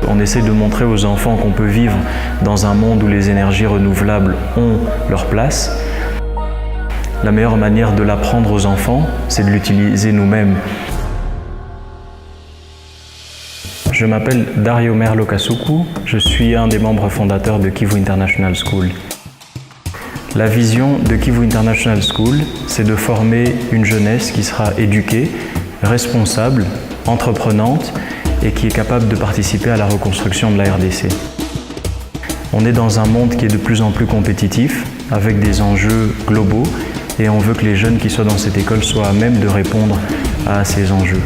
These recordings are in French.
On essaie de montrer aux enfants qu'on peut vivre dans un monde où les énergies renouvelables ont leur place. La meilleure manière de l'apprendre aux enfants, c'est de l'utiliser nous-mêmes. Je m'appelle Dario Merlo-Kasuku, je suis un des membres fondateurs de Kivu International School. La vision de Kivu International School, c'est de former une jeunesse qui sera éduquée, responsable, entreprenante et qui est capable de participer à la reconstruction de la RDC. On est dans un monde qui est de plus en plus compétitif, avec des enjeux globaux, et on veut que les jeunes qui soient dans cette école soient à même de répondre à ces enjeux.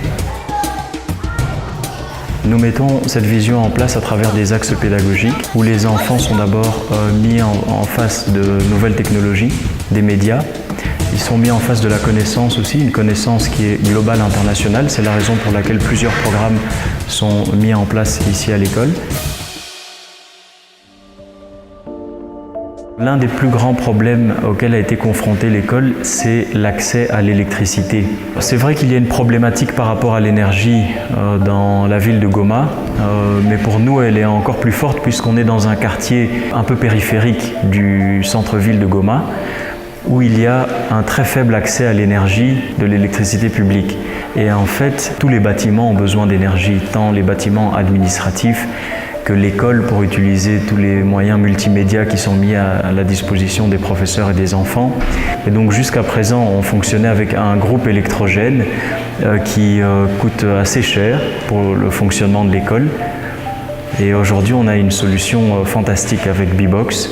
Nous mettons cette vision en place à travers des axes pédagogiques où les enfants sont d'abord mis en face de nouvelles technologies, des médias. Ils sont mis en face de la connaissance aussi, une connaissance qui est globale, internationale. C'est la raison pour laquelle plusieurs programmes sont mis en place ici à l'école. L'un des plus grands problèmes auxquels a été confrontée l'école, c'est l'accès à l'électricité. C'est vrai qu'il y a une problématique par rapport à l'énergie dans la ville de Goma, mais pour nous elle est encore plus forte puisqu'on est dans un quartier un peu périphérique du centre-ville de Goma, où il y a un très faible accès à l'énergie de l'électricité publique. Et en fait, tous les bâtiments ont besoin d'énergie, tant les bâtiments administratifs que l'école pour utiliser tous les moyens multimédia qui sont mis à la disposition des professeurs et des enfants. Et donc jusqu'à présent, on fonctionnait avec un groupe électrogène qui coûte assez cher pour le fonctionnement de l'école. Et aujourd'hui, on a une solution fantastique avec Bibox.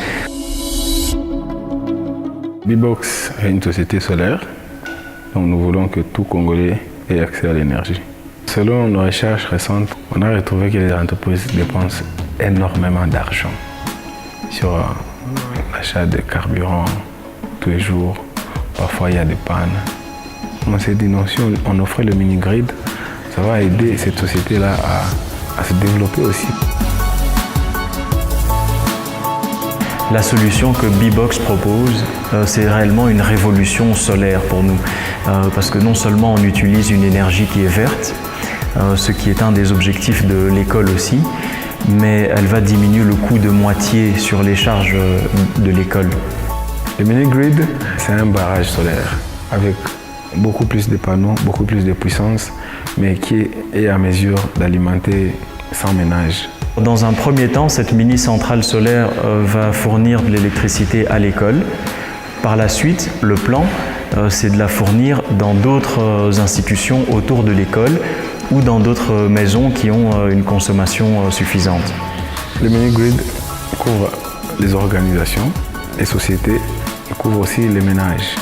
Bibox est une société solaire, donc nous voulons que tout Congolais ait accès à l'énergie. Selon nos recherches récentes, on a retrouvé que les entreprises dépensent énormément d'argent sur l'achat de carburant tous les jours. Parfois, il y a des pannes. On s'est dit non, si on offrait le mini-grid, ça va aider cette société-là à se développer aussi. La solution que Bibox propose, c'est réellement une révolution solaire pour nous. Parce que non seulement on utilise une énergie qui est verte, ce qui est un des objectifs de l'école aussi, mais elle va diminuer le coût de moitié sur les charges de l'école. Le mini-grid, c'est un barrage solaire avec beaucoup plus de panneaux, beaucoup plus de puissance, mais qui est à mesure d'alimenter 100 ménages. Dans un premier temps, cette mini-centrale solaire va fournir de l'électricité à l'école. Par la suite, le plan, c'est de la fournir dans d'autres institutions autour de l'école ou dans d'autres maisons qui ont une consommation suffisante. Le mini-grid couvre les organisations, les sociétés, il couvre aussi les ménages.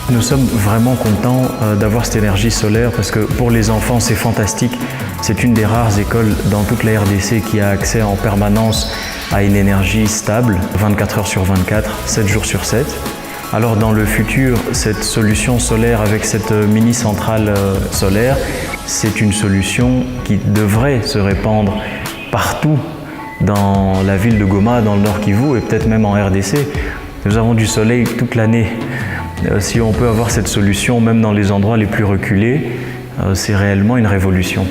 Nous sommes vraiment contents d'avoir cette énergie solaire parce que pour les enfants, c'est fantastique. C'est une des rares écoles dans toute la RDC qui a accès en permanence à une énergie stable, 24 heures sur 24, 7 jours sur 7. Alors dans le futur, cette solution solaire avec cette mini-centrale solaire, c'est une solution qui devrait se répandre partout dans la ville de Goma, dans le Nord Kivu et peut-être même en RDC. Nous avons du soleil toute l'année. Si on peut avoir cette solution même dans les endroits les plus reculés, c'est réellement une révolution.